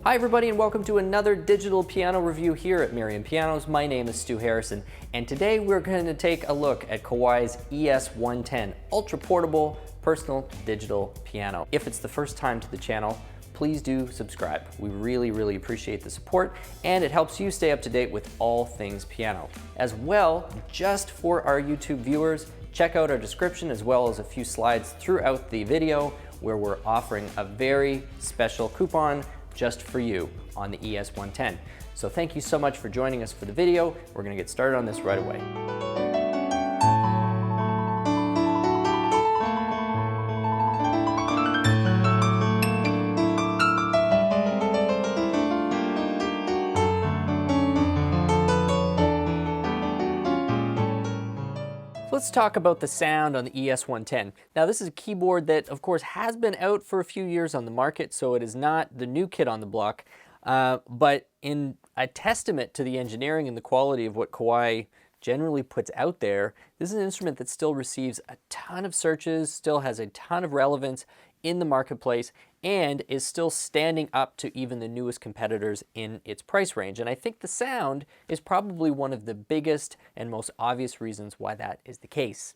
Hi everybody and welcome to another digital piano review here at Merriam Pianos. My name is Stu Harrison and today we're going to take a look at Kawai's ES110 ultra portable personal digital piano. If it's the first time to the channel, please do subscribe. We really appreciate the support and it helps you stay up to date with all things piano. As well, just for our YouTube viewers, check out our description as well as a few slides throughout the video where we're offering a very special coupon just for you on the ES110. So thank you so much for joining us for the video. We're gonna get started on this right away. Let's talk about the sound on the ES110. Now this is a keyboard that of course has been out for a few years on the market, so it is not the new kid on the block, but in a testament to the engineering and the quality of what Kawai generally puts out there, this is an instrument that still receives a ton of searches, still has a ton of relevance in the marketplace, and is still standing up to even the newest competitors in its price range. And I think the sound is probably one of the biggest and most obvious reasons why that is the case.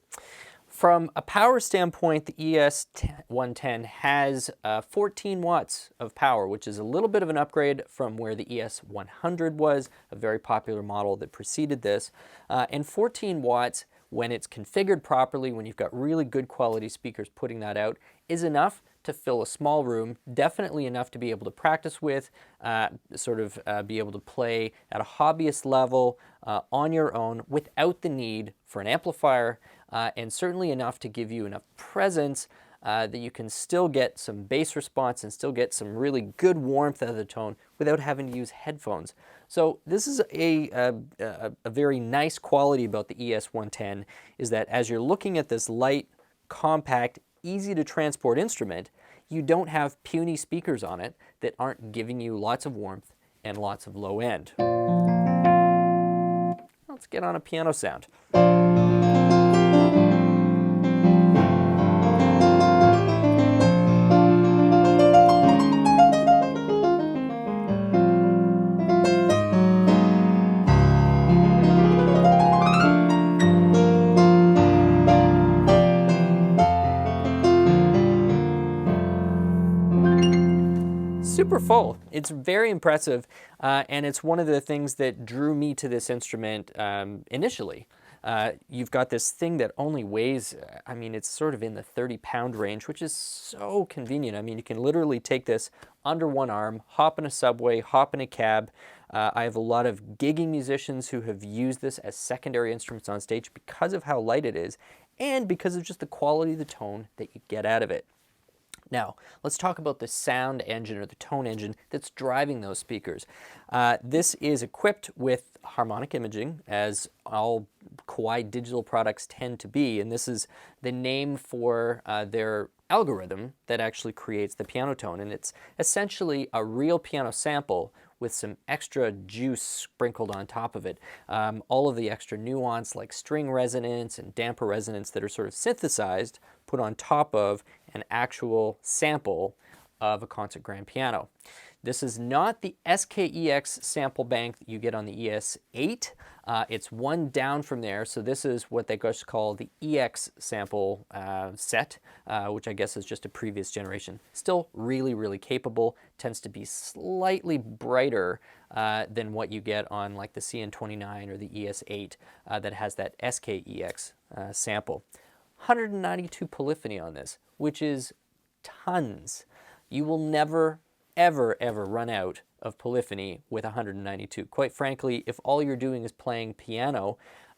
From a power standpoint, the ES110 has 14 watts of power, which is a little bit of an upgrade from where the ES100 was, a very popular model that preceded this. And 14 watts, when it's configured properly, when you've got really good quality speakers putting that out, is enough to fill a small room, definitely enough to be able to practice with, be able to play at a hobbyist level on your own without the need for an amplifier, and certainly enough to give you enough presence that you can still get some bass response and still get some really good warmth out of the tone without having to use headphones. So this is a very nice quality about the ES110, is that as you're looking at this light, compact, easy to transport instrument, you don't have puny speakers on it that aren't giving you lots of warmth and lots of low end. Let's get on a piano sound. Super full. It's very impressive, and it's one of the things that drew me to this instrument initially. You've got this thing that only weighs, I mean, it's sort of in the 30-pound range, which is so convenient. I mean, you can literally take this under one arm, hop in a subway, hop in a cab. I have a lot of gigging musicians who have used this as secondary instruments on stage because of how light it is and because of just the quality of the tone that you get out of it. Now, let's talk about the sound engine or the tone engine that's driving those speakers. This is equipped with Harmonic Imaging, as all Kawai digital products tend to be, and this is the name for their algorithm that actually creates the piano tone, and it's essentially a real piano sample with some extra juice sprinkled on top of it. All of the extra nuance like string resonance and damper resonance that are sort of synthesized, put on top of an actual sample of a concert grand piano. This is not the SKEX sample bank that you get on the ES8. It's one down from there, so this is what they just call the EX sample set, which I guess is just a previous generation. Still really capable, tends to be slightly brighter than what you get on like the CN29 or the ES8 that has that SKEX sample. 192 polyphony on this, which is tons. You will never, ever run out of polyphony with 192. Quite frankly, if all you're doing is playing piano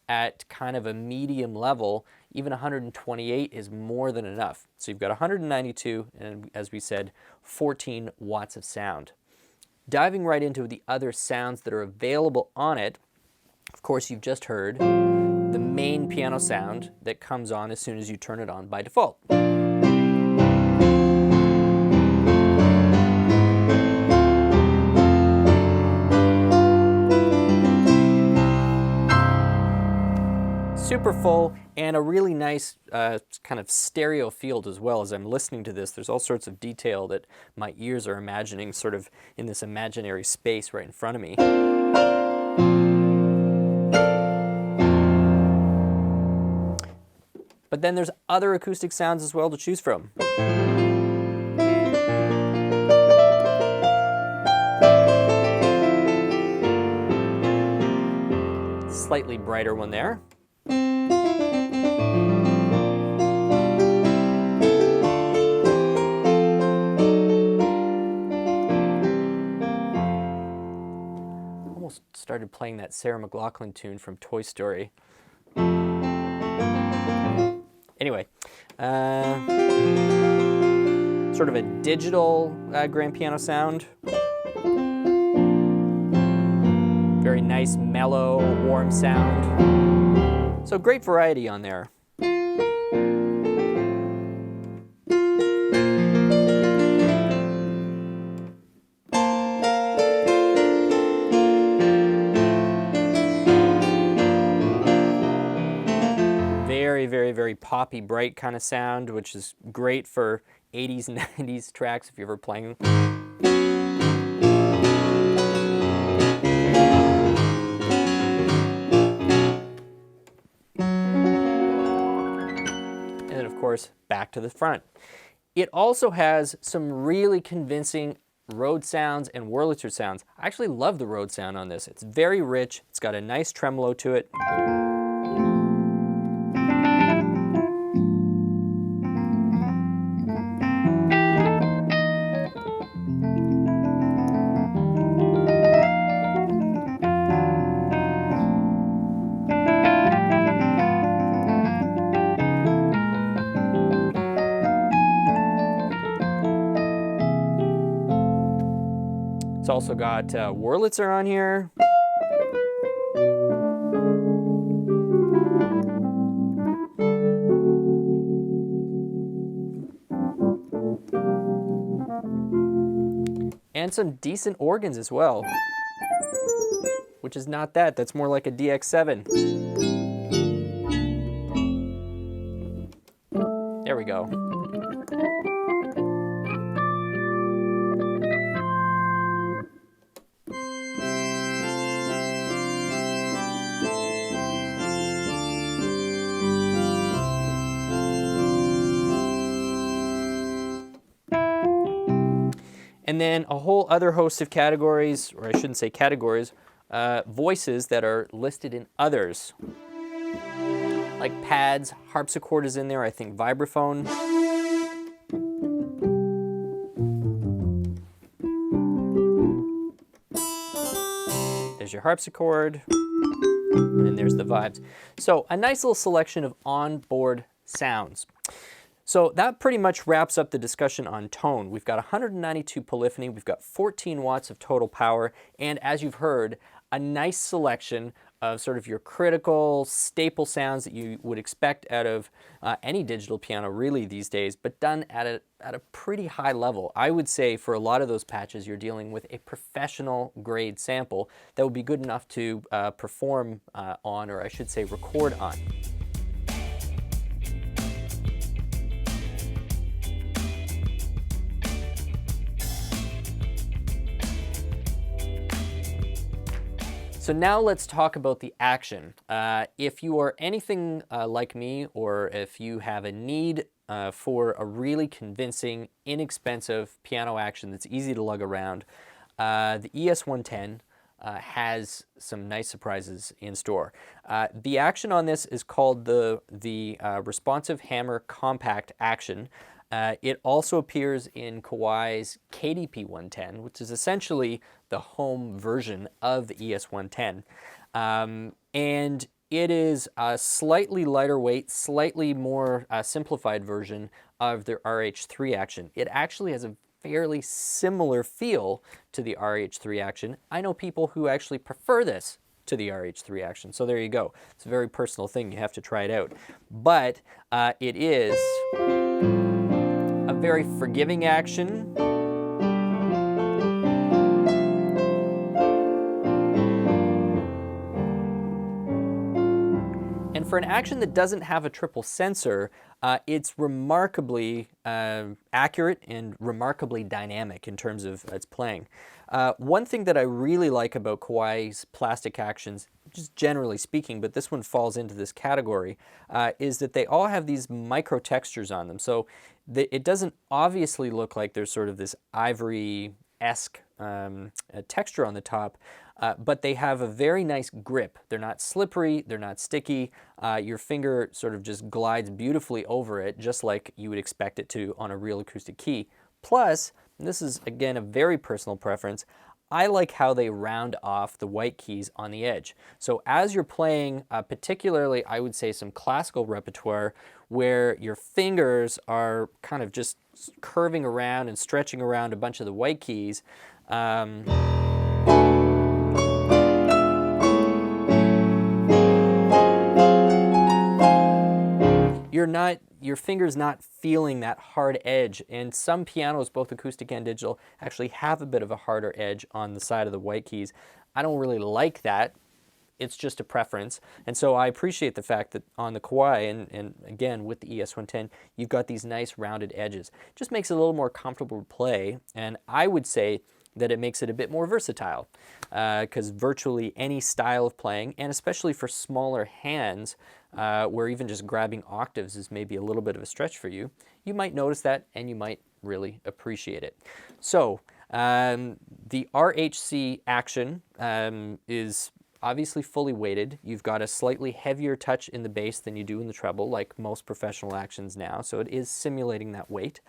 at kind of a medium level, even 128 is more than enough. So you've got 192 and, as we said, 14 watts of sound. Diving right into the other sounds that are available on it, of course you've just heard the main piano sound that comes on as soon as you turn it on by default. super full and a really nice kind of stereo field as well. As I'm listening to this, there's all sorts of detail that my ears are imagining sort of in this imaginary space right in front of me. But then there's other acoustic sounds as well to choose from. Slightly brighter one there. Almost started playing that Sarah McLachlan tune from Toy Story. Anyway, sort of a digital grand piano sound. Very nice, mellow, warm sound. So great variety on there. Very poppy, bright kind of sound, which is great for 80s and 90s tracks if you're ever playing them. And then, of course, back to the front. It also has some really convincing Rhodes sounds and Wurlitzer sounds. I actually love the Rhodes sound on this. It's very rich. It's got a nice tremolo to it. It's also got Wurlitzer on here. And some decent organs as well. Which is not that, that's more like a DX7. There we go. And then a whole other host of categories, or I shouldn't say categories, voices that are listed in others. Like pads, harpsichord is in there, I think vibraphone. There's your harpsichord, and there's the vibes. So a nice little selection of onboard sounds. So that pretty much wraps up the discussion on tone. We've got 192 polyphony, we've got 14 watts of total power, and as you've heard, a nice selection of sort of your critical staple sounds that you would expect out of any digital piano really these days, but done at a pretty high level. I would say for a lot of those patches, you're dealing with a professional grade sample that would be good enough to perform on, or I should say record on. So now let's talk about the action. If you are anything like me, or if you have a need for a really convincing, inexpensive piano action that's easy to lug around, the ES110 has some nice surprises in store. The action on this is called the Responsive Hammer Compact Action. It also appears in Kawai's KDP 110, which is essentially the home version of the ES110. And it is a slightly lighter weight, slightly more simplified version of the RH3 action. It actually has a fairly similar feel to the RH3 action. I know people who actually prefer this to the RH3 action, so there you go. It's a very personal thing, you have to try it out. But it is a very forgiving action. And for an action that doesn't have a triple sensor, it's remarkably accurate and remarkably dynamic in terms of its playing. One thing that I really like about Kawai's plastic actions, just generally speaking, but this one falls into this category, is that they all have these micro textures on them. So it doesn't obviously look like there's sort of this ivory-esque texture on the top, but they have a very nice grip. They're not slippery, they're not sticky. Your finger sort of just glides beautifully over it, just like you would expect it to on a real acoustic key. Plus, and this is again a very personal preference, I like how they round off the white keys on the edge. So as you're playing, particularly I would say some classical repertoire, where your fingers are kind of just curving around and stretching around a bunch of the white keys, your finger's not feeling that hard edge. And some pianos, both acoustic and digital, actually have a bit of a harder edge on the side of the white keys. I don't really like that. It's just a preference. And so I appreciate the fact that on the Kawai, and again with the ES110, you've got these nice rounded edges. It just makes it a little more comfortable to play, and I would say that it makes it a bit more versatile, because virtually any style of playing, and especially for smaller hands, where even just grabbing octaves is maybe a little bit of a stretch for you, you might notice that and you might really appreciate it. So the RHC action is obviously fully weighted. You've got a slightly heavier touch in the bass than you do in the treble, like most professional actions now, so it is simulating that weight.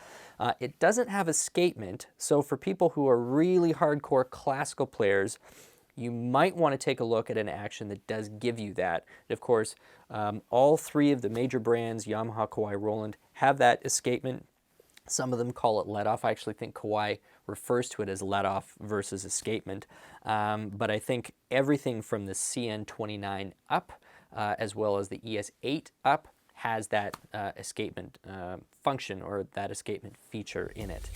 It doesn't have escapement, so for people who are really hardcore classical players, you might want to take a look at an action that does give you that. And of course, all three of the major brands, Yamaha, Kawai, Roland, have that escapement. Some of them call it let-off. I actually think Kawai refers to it as let-off versus escapement. But I think everything from the CN29 up, as well as the ES8 up, has that escapement function, or that escapement feature in it.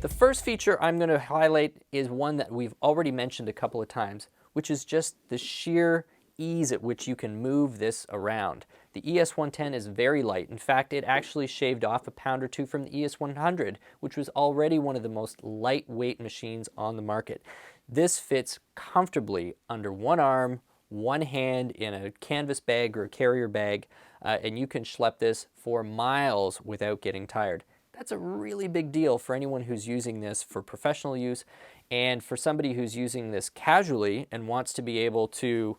The first feature I'm going to highlight is one that we've already mentioned a couple of times, which is just the sheer ease at which you can move this around. The ES110 is very light. In fact, it actually shaved off a pound or two from the ES100, which was already one of the most lightweight machines on the market. This fits comfortably under one arm, one hand, in a canvas bag or a carrier bag, and you can schlep this for miles without getting tired. That's a really big deal for anyone who's using this for professional use, and for somebody who's using this casually and wants to be able to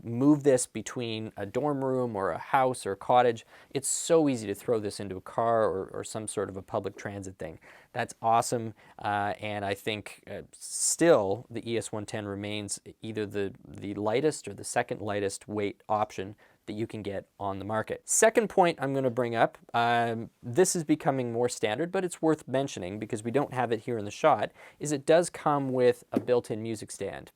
move this between a dorm room or a house or a cottage. It's so easy to throw this into a car or some sort of a public transit thing. That's awesome, and I think still the ES110 remains either the lightest or the second lightest weight option that you can get on the market. Second point I'm going to bring up, this is becoming more standard, but it's worth mentioning because we don't have it here in the shot, is it does come with a built-in music stand.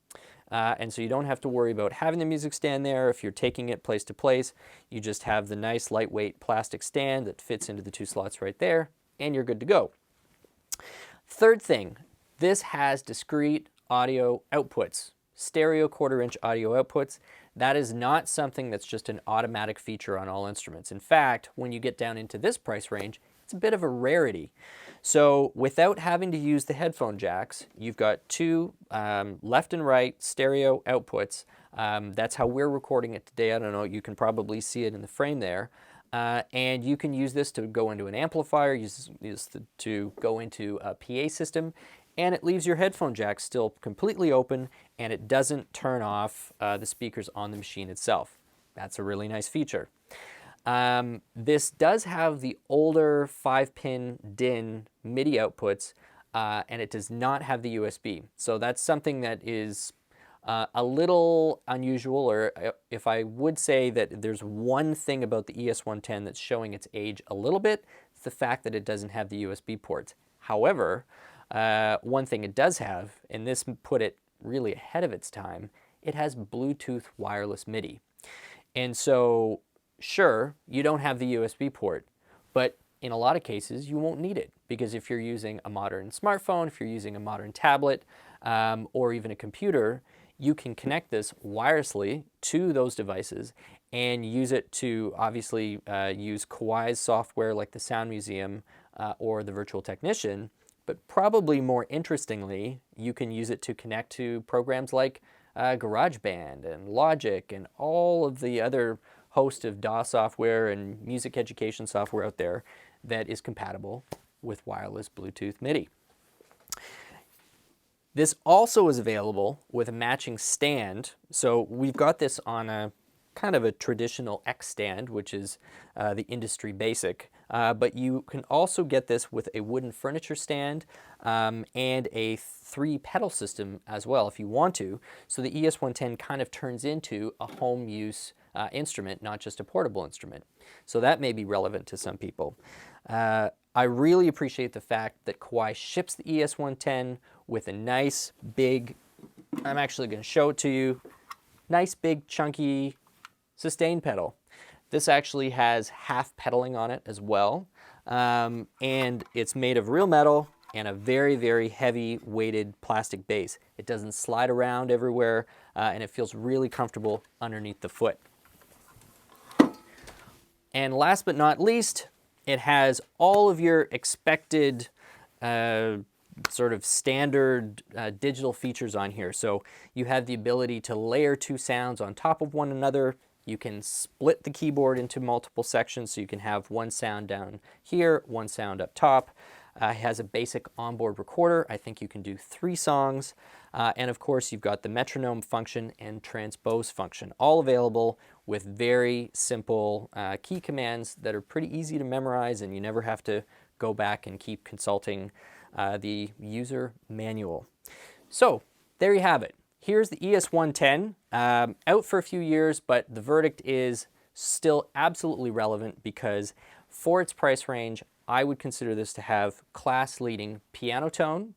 And so you don't have to worry about having the music stand there. If you're taking it place to place, you just have the nice lightweight plastic stand that fits into the two slots right there, and you're good to go. Third thing, this has discrete audio outputs, stereo quarter-inch audio outputs. That is not something that's just an automatic feature on all instruments. In fact, when you get down into this price range, it's a bit of a rarity. So without having to use the headphone jacks, you've got two left and right stereo outputs. That's how we're recording it today. I don't know, you can probably see it in the frame there. And you can use this to go into an amplifier, use to go into a PA system, and it leaves your headphone jack still completely open, and it doesn't turn off the speakers on the machine itself. That's a really nice feature. This does have the older 5-pin DIN MIDI outputs, and it does not have the USB. So that's something that is a little unusual, or if I would say that there's one thing about the ES110 that's showing its age a little bit, it's the fact that it doesn't have the USB ports. However, one thing it does have, and this put it really ahead of its time, it has Bluetooth wireless MIDI. And so, sure, you don't have the USB port, but in a lot of cases, you won't need it, because if you're using a modern smartphone, if you're using a modern tablet, or even a computer, you can connect this wirelessly to those devices and use it to obviously use Kawai's software like the Sound Museum or the Virtual Technician, but probably more interestingly, you can use it to connect to programs like GarageBand and Logic and all of the other host of DAW software and music education software out there that is compatible with wireless Bluetooth MIDI. This also is available with a matching stand. So we've got this on a kind of a traditional X stand, which is the industry basic, but you can also get this with a wooden furniture stand and a 3-pedal system as well if you want to. So the ES110 kind of turns into a home use instrument, not just a portable instrument. So that may be relevant to some people. I really appreciate the fact that Kawai ships the ES110 with a nice big, I'm actually going to show it to you, nice big chunky sustain pedal. This actually has half pedaling on it as well, and it's made of real metal and a very, very heavy weighted plastic base. It doesn't slide around everywhere, and it feels really comfortable underneath the foot. And last but not least, it has all of your expected sort of standard digital features on here. So you have the ability to layer 2 sounds on top of one another. You can split the keyboard into multiple sections, so you can have one sound down here, one sound up top. It has a basic onboard recorder. I think you can do 3 songs. And of course, you've got the metronome function and transpose function, all available with very simple key commands that are pretty easy to memorize, and you never have to go back and keep consulting the user manual. So there you have it. Here's the ES110, out for a few years, but the verdict is still absolutely relevant because for its price range, I would consider this to have class-leading piano tone.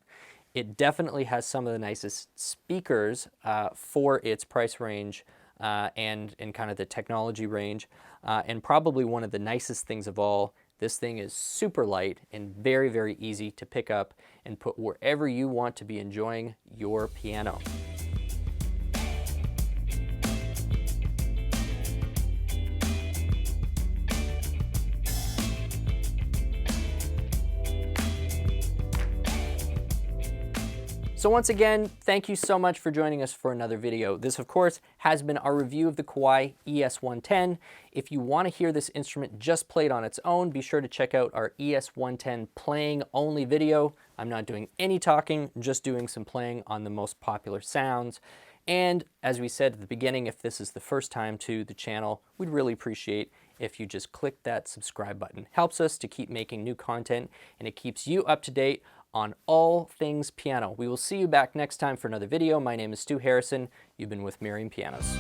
It definitely has some of the nicest speakers for its price range and kind of the technology range, and probably one of the nicest things of all, this thing is super light and very, very easy to pick up and put wherever you want to be enjoying your piano. So once again, thank you so much for joining us for another video. This, of course, has been our review of the Kawai ES110. If you want to hear this instrument just played on its own, be sure to check out our ES110 playing only video. I'm not doing any talking, just doing some playing on the most popular sounds. And as we said at the beginning, if this is the first time to the channel, we'd really appreciate if you just click that subscribe button. It helps us to keep making new content, and it keeps you up to date on all things piano. We will see you back next time for another video. My name is Stu Harrison. You've been with Merriam Pianos.